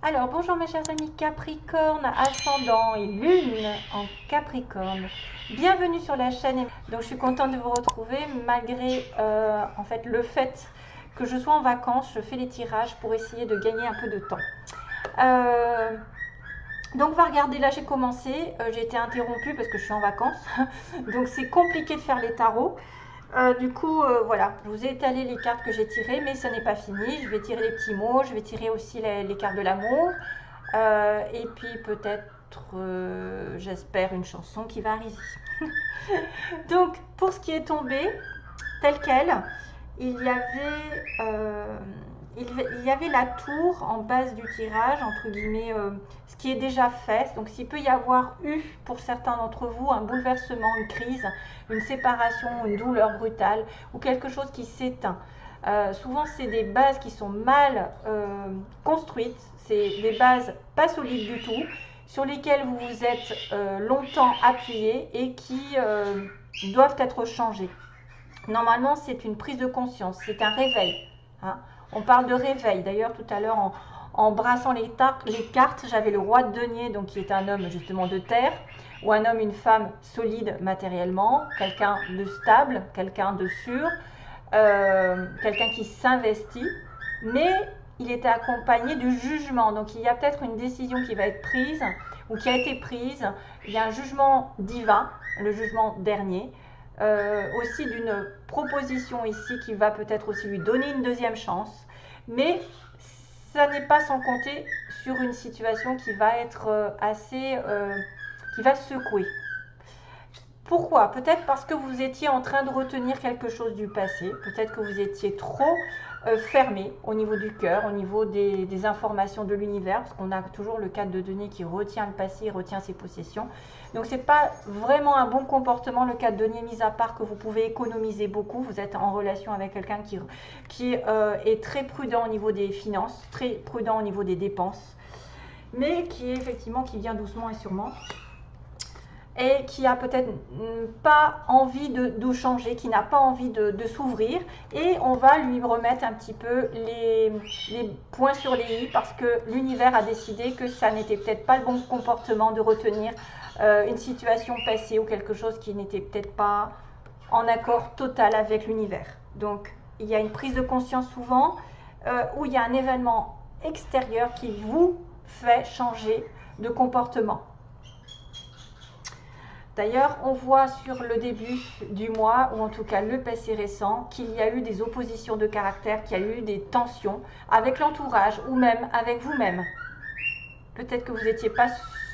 Alors, bonjour mes chers amis Capricorne, ascendant et lune en Capricorne. Bienvenue sur la chaîne. Donc, je suis contente de vous retrouver malgré en fait le fait que je sois en vacances. Je fais les tirages pour essayer de gagner un peu de temps. Donc, on va regarder. Là, j'ai commencé. J'ai été interrompue parce que je suis en vacances. Donc, c'est compliqué de faire les tarots. Voilà, je vous ai étalé les cartes que j'ai tirées, mais ce n'est pas fini. Je vais tirer les petits mots, je vais tirer aussi les cartes de l'amour. Et puis peut-être, j'espère, une chanson qui va arriver. Donc, pour ce qui est tombé, tel quel, il y avait la tour en base du tirage, entre guillemets, ce qui est déjà fait. Donc, s'il peut y avoir eu, pour certains d'entre vous, un bouleversement, une crise, une séparation, une douleur brutale ou quelque chose qui s'éteint. Souvent, c'est des bases qui sont mal construites, c'est des bases pas solides du tout, sur lesquelles vous vous êtes longtemps appuyé et qui doivent être changées. Normalement, c'est une prise de conscience, c'est un réveil. Hein. On parle de réveil. D'ailleurs, tout à l'heure, en brassant les cartes, j'avais le roi de denier, donc qui est un homme justement de terre, ou un homme, une femme solide matériellement, quelqu'un de stable, quelqu'un de sûr, quelqu'un qui s'investit, mais il était accompagné du jugement. Donc il y a peut-être une décision qui va être prise ou qui a été prise. Il y a un jugement divin, le jugement dernier. Aussi d'une proposition ici qui va peut-être aussi lui donner une deuxième chance, mais ça n'est pas sans compter sur une situation qui va être qui va secouer. Pourquoi? Peut-être parce que vous étiez en train de retenir quelque chose du passé, peut-être que vous étiez trop fermé au niveau du cœur, au niveau des informations de l'univers, parce qu'on a toujours le cadre de denier qui retient le passé, retient ses possessions. Donc c'est pas vraiment un bon comportement, le cadre de denier, mis à part que vous pouvez économiser beaucoup. Vous êtes en relation avec quelqu'un qui est très prudent au niveau des finances, très prudent au niveau des dépenses, mais qui est effectivement qui vient doucement et sûrement, et qui a peut-être pas envie de changer, qui n'a pas envie de s'ouvrir, et on va lui remettre un petit peu les points sur les i, parce que l'univers a décidé que ça n'était peut-être pas le bon comportement de retenir une situation passée ou quelque chose qui n'était peut-être pas en accord total avec l'univers. Donc il y a une prise de conscience souvent où il y a un événement extérieur qui vous fait changer de comportement. D'ailleurs, on voit sur le début du mois, ou en tout cas le passé récent, qu'il y a eu des oppositions de caractère, qu'il y a eu des tensions avec l'entourage ou même avec vous-même. Peut-être que vous n'étiez pas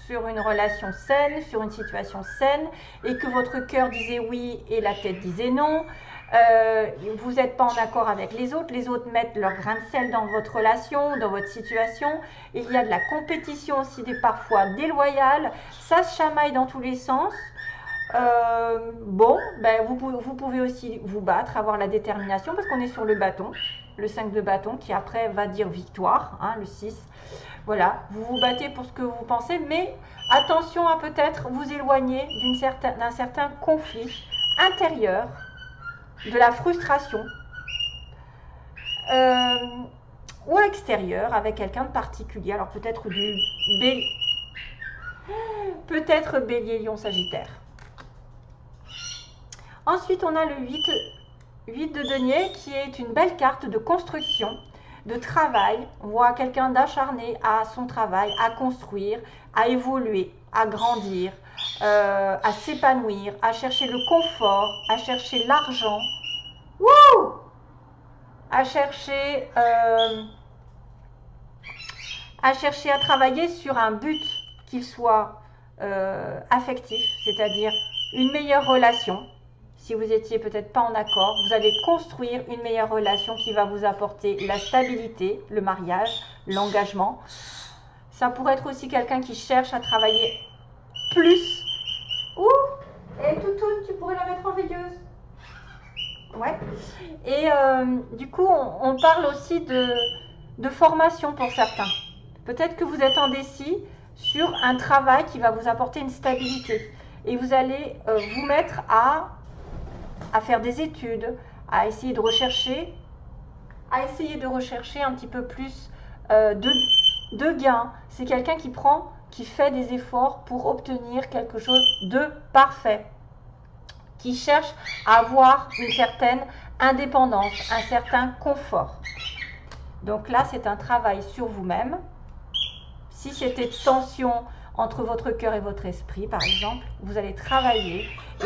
sur une relation saine, sur une situation saine, et que votre cœur disait oui et la tête disait non. Vous n'êtes pas en accord avec les autres mettent leur grain de sel dans votre relation, dans votre situation. Il y a de la compétition aussi, parfois déloyale, ça se chamaille dans tous les sens. Vous pouvez aussi vous battre, avoir la détermination, parce qu'on est sur le bâton, le 5 de bâton, qui après va dire victoire, hein, le 6. Voilà, vous vous battez pour ce que vous pensez, mais attention à peut-être vous éloigner d'un certain conflit intérieur, de la frustration, ou à l'extérieur avec quelqu'un de particulier. Alors peut-être bélier, lion, sagittaire. Ensuite, on a le 8 de denier qui est une belle carte de construction, de travail. On voit quelqu'un d'acharné à son travail, à construire, à évoluer, à grandir, à s'épanouir, à chercher le confort, à chercher l'argent. Wouh! À chercher à travailler sur un but qu'il soit affectif, c'est-à-dire une meilleure relation. Si vous étiez peut-être pas en accord, vous allez construire une meilleure relation qui va vous apporter la stabilité, le mariage, l'engagement. Ça pourrait être aussi quelqu'un qui cherche à travailler plus. Ouh! Et Toutoune, tu pourrais la mettre en veilleuse. Ouais. Et du coup, on parle aussi de formation pour certains. Peut-être que vous êtes indécis sur un travail qui va vous apporter une stabilité. Et vous allez vous mettre à faire des études, à essayer de rechercher un petit peu plus de gain. C'est quelqu'un qui fait des efforts pour obtenir quelque chose de parfait, qui cherche à avoir une certaine indépendance, un certain confort. Donc là, c'est un travail sur vous-même. Si c'était tension entre votre cœur et votre esprit, par exemple, vous allez travailler et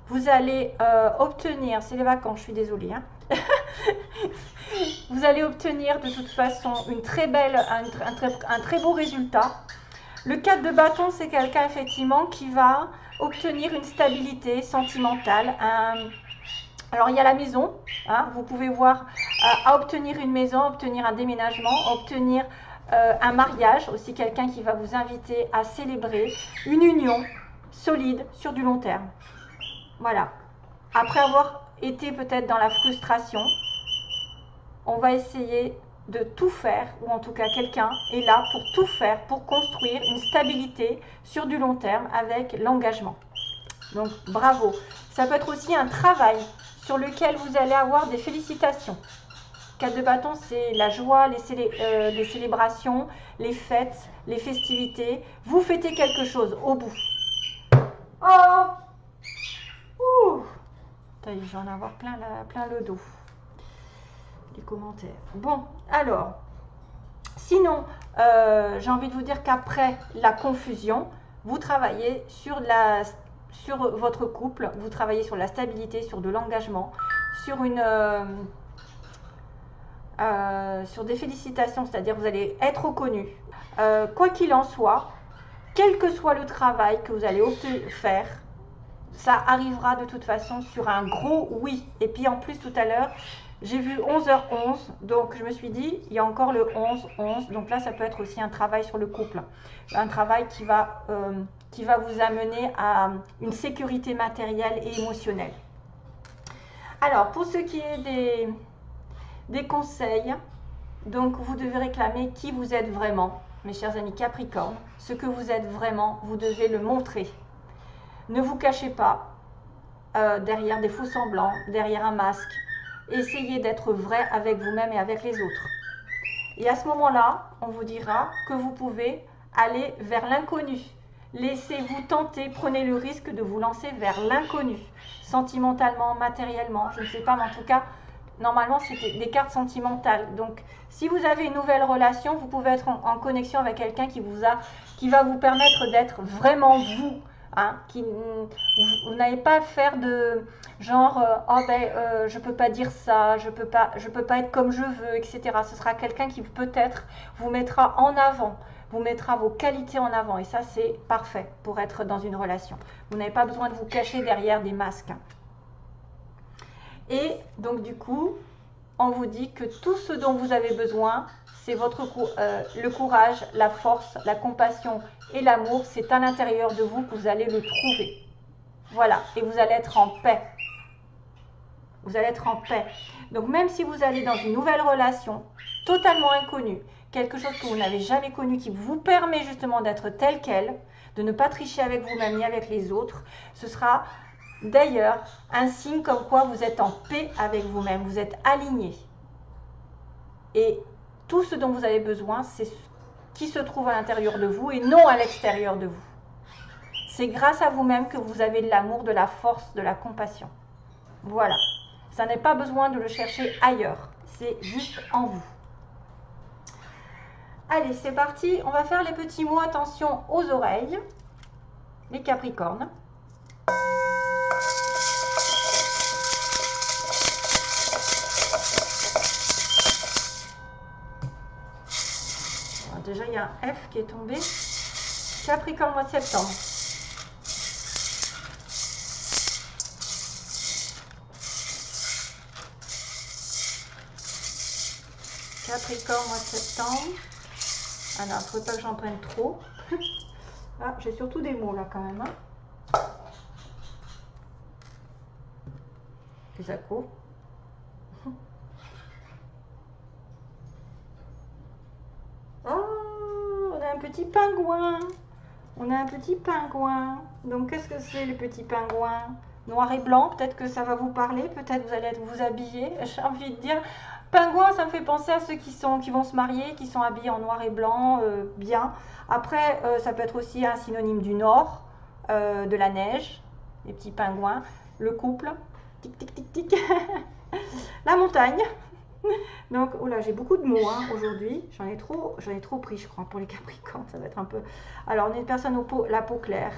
vous allez obtenir, c'est les vacances, je suis désolée, hein. Vous allez obtenir de toute façon une très belle, un très beau résultat. Le 4 de bâton, c'est quelqu'un effectivement qui va obtenir une stabilité sentimentale. Alors il y a la maison, hein, vous pouvez voir, à obtenir une maison, obtenir un déménagement, obtenir un mariage, aussi quelqu'un qui va vous inviter à célébrer une union solide sur du long terme. Voilà. Après avoir été peut-être dans la frustration, on va essayer de tout faire, ou en tout cas quelqu'un est là pour tout faire, pour construire une stabilité sur du long terme avec l'engagement. Donc bravo. Ça peut être aussi un travail sur lequel vous allez avoir des félicitations. 4 de bâton, c'est la joie, les célébrations, les fêtes, les festivités. Vous fêtez quelque chose au bout. Oh, ouh, je vais en avoir plein le dos. Les commentaires. Bon, alors, sinon, j'ai envie de vous dire qu'après la confusion, vous travaillez sur votre couple, vous travaillez sur la stabilité, sur de l'engagement, sur sur des félicitations, c'est-à-dire vous allez être reconnu. Quoi qu'il en soit, quel que soit le travail que vous allez faire, ça arrivera de toute façon sur un gros oui. Et puis en plus tout à l'heure, j'ai vu 11h11, donc je me suis dit, il y a encore le 11-11, donc là ça peut être aussi un travail sur le couple, un travail qui va vous amener à une sécurité matérielle et émotionnelle. Alors pour ce qui est des conseils, donc vous devez réclamer qui vous êtes vraiment, mes chers amis Capricorne. Ce que vous êtes vraiment, vous devez le montrer. Ne vous cachez pas derrière des faux semblants, derrière un masque. Essayez d'être vrai avec vous-même et avec les autres. Et à ce moment-là, on vous dira que vous pouvez aller vers l'inconnu. Laissez-vous tenter, prenez le risque de vous lancer vers l'inconnu, sentimentalement, matériellement, je ne sais pas, mais en tout cas, normalement, c'est des cartes sentimentales. Donc, si vous avez une nouvelle relation, vous pouvez être en connexion avec quelqu'un qui va vous permettre d'être vraiment vous. Hein, vous n'allez pas faire de genre je peux pas dire ça, je peux pas être comme je veux, etc. Ce sera quelqu'un qui peut-être vous mettra en avant, vous mettra vos qualités en avant, et ça c'est parfait pour être dans une relation. Vous n'avez pas besoin de vous cacher derrière des masques. Et donc du coup, on vous dit que tout ce dont vous avez besoin, c'est le courage, la force, la compassion et l'amour, c'est à l'intérieur de vous que vous allez le trouver. Voilà, et vous allez être en paix. Vous allez être en paix. Donc même si vous allez dans une nouvelle relation, totalement inconnue, quelque chose que vous n'avez jamais connu, qui vous permet justement d'être tel quel, de ne pas tricher avec vous-même ni avec les autres, ce sera d'ailleurs un signe comme quoi vous êtes en paix avec vous-même, vous êtes aligné. Et tout ce dont vous avez besoin, c'est ce qui se trouve à l'intérieur de vous et non à l'extérieur de vous. C'est grâce à vous-même que vous avez de l'amour, de la force, de la compassion. Voilà. Ça n'est pas besoin de le chercher ailleurs. C'est juste en vous. Allez, c'est parti. On va faire les petits mots. Attention aux oreilles. Les Capricornes. Déjà, il y a un F qui est tombé. Capricorne, mois de septembre. Capricorne, mois de septembre. Ah non, il ne faudrait pas que j'en prenne trop. Ah, j'ai surtout des mots là quand même. Hein. Les accros. Un petit pingouin. On a un petit pingouin. Donc qu'est-ce que c'est le petit pingouin? Noir et blanc, peut-être que ça va vous parler, peut-être vous allez vous habiller. J'ai envie de dire, Pingouin, ça me fait penser à ceux qui vont se marier, qui sont habillés en noir et blanc, bien. Après, ça peut être aussi un synonyme du nord, de la neige, les petits pingouins, le couple, tic tic tic tic, la montagne. Donc, oh là, j'ai beaucoup de mots hein, aujourd'hui. J'en ai trop pris, je crois, pour les Capricornes. Ça va être un peu. Alors, on est une personne la peau claire.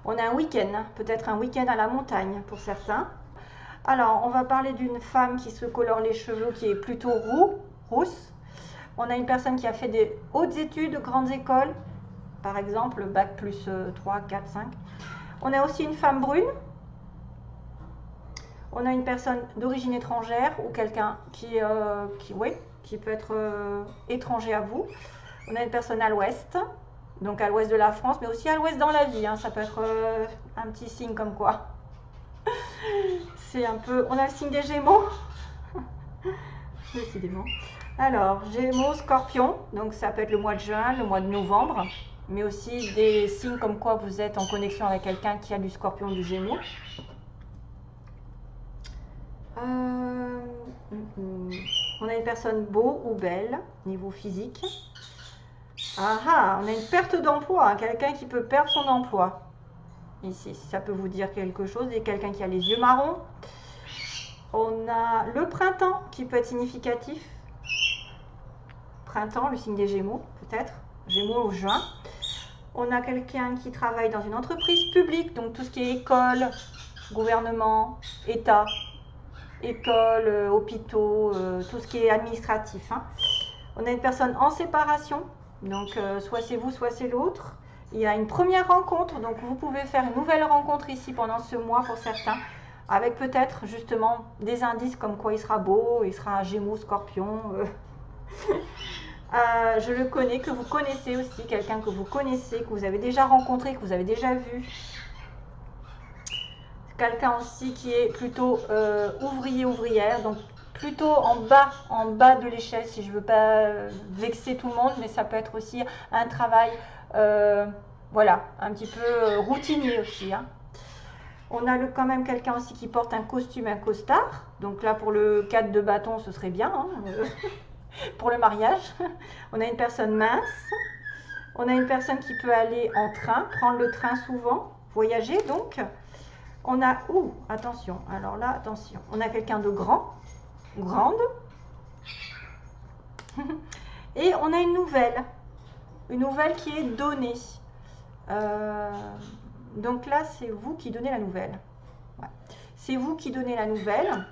On a un week-end, peut-être un week-end à la montagne pour certains. Alors, on va parler d'une femme qui se colore les cheveux, qui est plutôt rousse. On a une personne qui a fait des hautes études, grandes écoles, par exemple, bac plus 3, 4, 5. On a aussi une femme brune. On a une personne d'origine étrangère ou quelqu'un qui peut être étranger à vous. On a une personne à l'ouest, donc à l'ouest de la France, mais aussi à l'ouest dans la vie. Hein. Ça peut être un petit signe comme quoi. C'est un peu... On a le signe des Gémeaux. Décidément. Alors, Gémeaux, Scorpion, donc ça peut être le mois de juin, le mois de novembre, mais aussi des signes comme quoi vous êtes en connexion avec quelqu'un qui a du Scorpion ou du Gémeaux. On a une personne beau ou belle, niveau physique. On a une perte d'emploi, hein, quelqu'un qui peut perdre son emploi. Ici, ça peut vous dire quelque chose, et quelqu'un qui a les yeux marrons. On a le printemps qui peut être significatif. Printemps, le signe des Gémeaux, peut-être. Gémeaux ou juin. On a quelqu'un qui travaille dans une entreprise publique, donc tout ce qui est école, gouvernement, État. École, hôpitaux, tout ce qui est administratif. Hein. On a une personne en séparation, donc soit c'est vous, soit c'est l'autre. Il y a une première rencontre, donc vous pouvez faire une nouvelle rencontre ici pendant ce mois pour certains, avec peut-être justement des indices comme quoi il sera beau, il sera un Gémeaux, Scorpion. Je le connais, que vous connaissez aussi, quelqu'un que vous connaissez, que vous avez déjà rencontré, que vous avez déjà vu. Quelqu'un aussi qui est plutôt ouvrier, ouvrière, donc plutôt en bas de l'échelle, si je ne veux pas vexer tout le monde, mais ça peut être aussi un travail, voilà, un petit peu routinier aussi. Hein. On a quand même quelqu'un aussi qui porte un costume, un costard, donc là pour le 4 de bâton, ce serait bien, hein, pour le mariage. On a une personne mince, on a une personne qui peut aller en train, prendre le train souvent, voyager donc. On a, attention, alors là, attention, on a quelqu'un de grand, grande, et on a une nouvelle qui est donnée. Donc là, c'est vous qui donnez la nouvelle. Ouais. C'est vous qui donnez la nouvelle,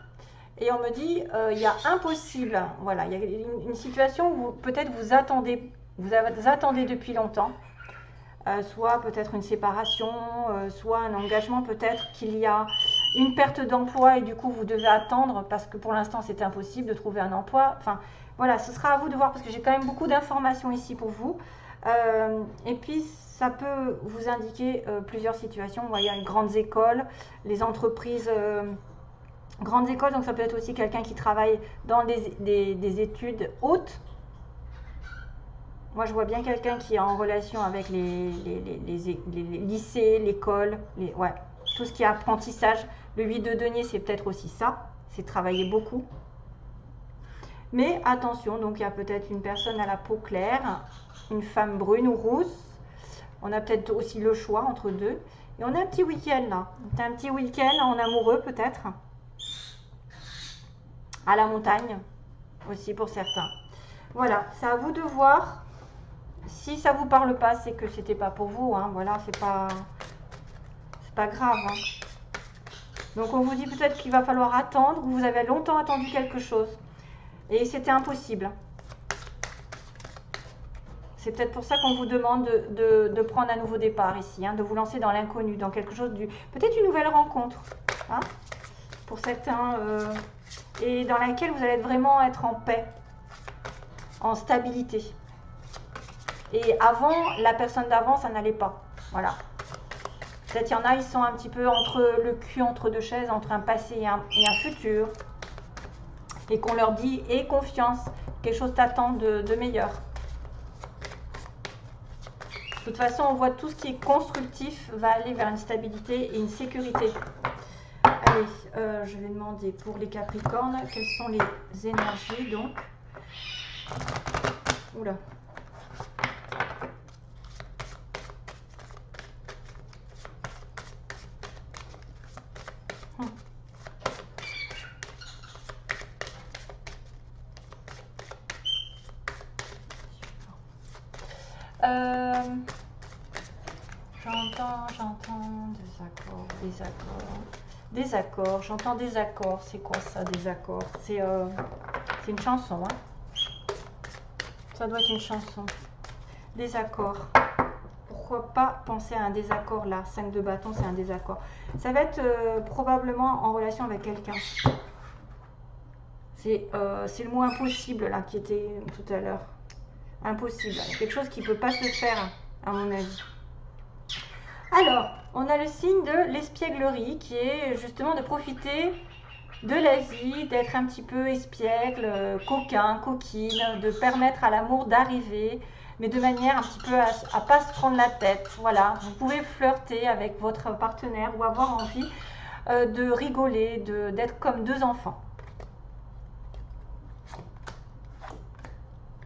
et on me dit, il y a impossible, voilà, il y a une situation où peut-être vous attendez depuis longtemps. Soit peut-être une séparation, soit un engagement, peut-être qu'il y a une perte d'emploi et du coup vous devez attendre parce que pour l'instant c'est impossible de trouver un emploi. Enfin voilà, ce sera à vous de voir parce que j'ai quand même beaucoup d'informations ici pour vous. Et puis ça peut vous indiquer plusieurs situations. Vous voyez, les grandes écoles, les entreprises, grandes écoles, donc ça peut être aussi quelqu'un qui travaille dans des études hautes. Moi, je vois bien quelqu'un qui est en relation avec les lycées, l'école, ouais, tout ce qui est apprentissage. Le 8 de denier, c'est peut-être aussi ça, c'est travailler beaucoup. Mais attention, donc il y a peut-être une personne à la peau claire, une femme brune ou rousse. On a peut-être aussi le choix entre deux. Et on a un petit week-end là. Un petit week-end en amoureux peut-être. À la montagne aussi pour certains. Voilà, c'est à vous de voir. Si ça vous parle pas, c'est que c'était pas pour vous. Hein. Voilà, c'est pas grave. Hein. Donc on vous dit peut-être qu'il va falloir attendre. Vous avez longtemps attendu quelque chose et c'était impossible. C'est peut-être pour ça qu'on vous demande de prendre un nouveau départ ici, hein, de vous lancer dans l'inconnu, dans quelque chose peut-être une nouvelle rencontre, hein, pour certains, et dans laquelle vous allez vraiment être en paix, en stabilité. Et avant, la personne d'avant, ça n'allait pas. Voilà. Peut-être il y en a, ils sont un petit peu entre le cul, entre deux chaises, entre un passé et un futur. Et qu'on leur dit, aie confiance, quelque chose t'attend de meilleur. De toute façon, on voit tout ce qui est constructif va aller vers une stabilité et une sécurité. Allez, Allez, je vais demander pour les Capricornes, quelles sont les énergies donc. Oula. J'entends des accords, j'entends des accords. C'est quoi ça, des accords? C'est une chanson, hein. Ça doit être une chanson. Des accords. Pourquoi pas penser à un désaccord là? 5 de bâton, c'est un désaccord. Ça va être probablement en relation avec quelqu'un. C'est le mot impossible là qui était tout à l'heure. Impossible. Quelque chose qui ne peut pas se faire, à mon avis. Alors, on a le signe de l'espièglerie qui est justement de profiter de la vie, d'être un petit peu espiègle, coquin, coquine, de permettre à l'amour d'arriver, mais de manière un petit peu à pas se prendre la tête. Voilà, vous pouvez flirter avec votre partenaire ou avoir envie de rigoler, d'être comme deux enfants.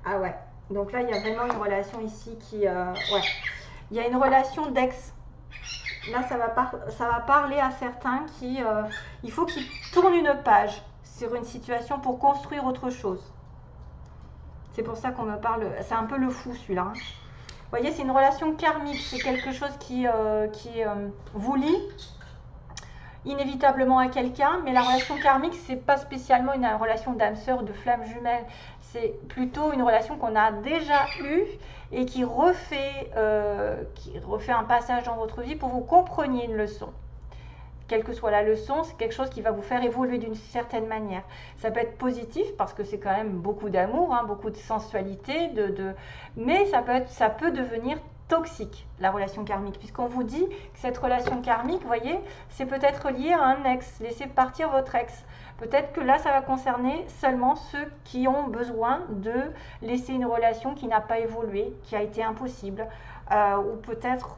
Ah ouais, donc là il y a vraiment une relation ici qui... ouais, il y a une relation d'ex. Là, ça va parler à certains qui, il faut qu'ils tournent une page sur une situation pour construire autre chose. C'est pour ça qu'on me parle, c'est un peu le fou celui-là. Hein. Vous voyez, c'est une relation karmique, c'est quelque chose qui vous lie inévitablement à quelqu'un, mais la relation karmique, c'est pas spécialement une relation d'âme sœur, de flamme jumelle, c'est plutôt une relation qu'on a déjà eue et qui refait un passage dans votre vie pour que vous compreniez une leçon. Quelle que soit la leçon, c'est quelque chose qui va vous faire évoluer d'une certaine manière. Ça peut être positif parce que c'est quand même beaucoup d'amour, hein, beaucoup de sensualité, mais ça peut devenir toxique, la relation karmique, puisqu'on vous dit que cette relation karmique, vous voyez, c'est peut-être lié à un ex. Laissez partir votre ex. Peut-être que là, ça va concerner seulement ceux qui ont besoin de laisser une relation qui n'a pas évolué, qui a été impossible, ou peut-être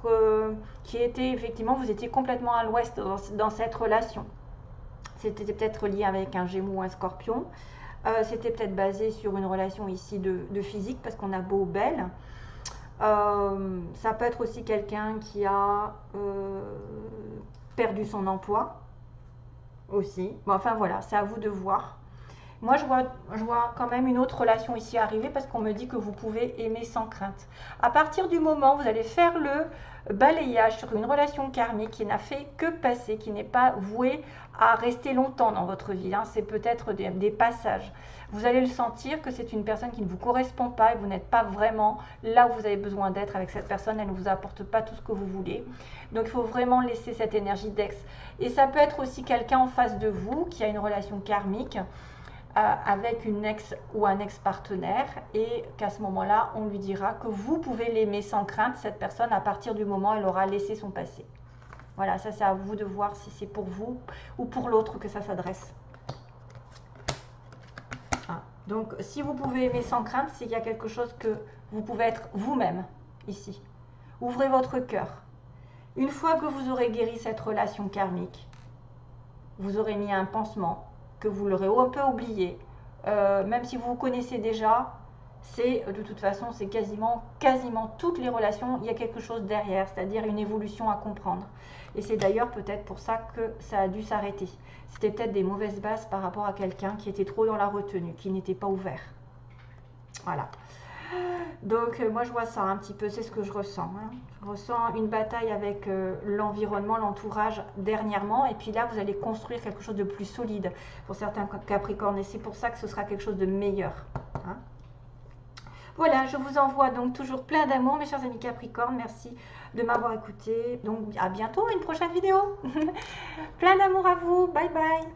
qui était effectivement, vous étiez complètement à l'ouest dans cette relation. C'était peut-être lié avec un Gémeaux ou un Scorpion. C'était peut-être basé sur une relation ici de physique, parce qu'on a beau ou belle. Ça peut être aussi quelqu'un qui a perdu son emploi aussi. Bon, enfin voilà, c'est à vous de voir. Moi, je vois quand même une autre relation ici arriver parce qu'on me dit que vous pouvez aimer sans crainte. À partir du moment où vous allez faire le balayage sur une relation karmique qui n'a fait que passer, qui n'est pas vouée à rester longtemps dans votre vie, hein, c'est peut-être des passages. Vous allez le sentir que c'est une personne qui ne vous correspond pas et vous n'êtes pas vraiment là où vous avez besoin d'être avec cette personne, elle ne vous apporte pas tout ce que vous voulez. Donc il faut vraiment laisser cette énergie d'ex. Et ça peut être aussi quelqu'un en face de vous qui a une relation karmique avec une ex ou un ex-partenaire et qu'à ce moment-là, on lui dira que vous pouvez l'aimer sans crainte, cette personne, à partir du moment où elle aura laissé son passé. Voilà, ça c'est à vous de voir si c'est pour vous ou pour l'autre que ça s'adresse. Donc, si vous pouvez aimer sans crainte, c'est qu'il y a quelque chose que vous pouvez être vous-même ici. Ouvrez votre cœur. Une fois que vous aurez guéri cette relation karmique, vous aurez mis un pansement, que vous l'aurez un peu oublié, même si vous vous connaissez déjà, c'est de toute façon, c'est quasiment toutes les relations, il y a quelque chose derrière, c'est-à-dire une évolution à comprendre. Et c'est d'ailleurs peut-être pour ça que ça a dû s'arrêter. C'était peut-être des mauvaises bases par rapport à quelqu'un qui était trop dans la retenue, qui n'était pas ouvert. Voilà. Donc moi je vois ça un petit peu, c'est ce que je ressens. Hein. Je ressens une bataille avec l'environnement, l'entourage dernièrement, et puis là vous allez construire quelque chose de plus solide pour certains Capricornes, et c'est pour ça que ce sera quelque chose de meilleur. Hein. Voilà, je vous envoie donc toujours plein d'amour mes chers amis Capricornes, merci de m'avoir écouté, donc à bientôt, une prochaine vidéo. Plein d'amour à vous, bye bye.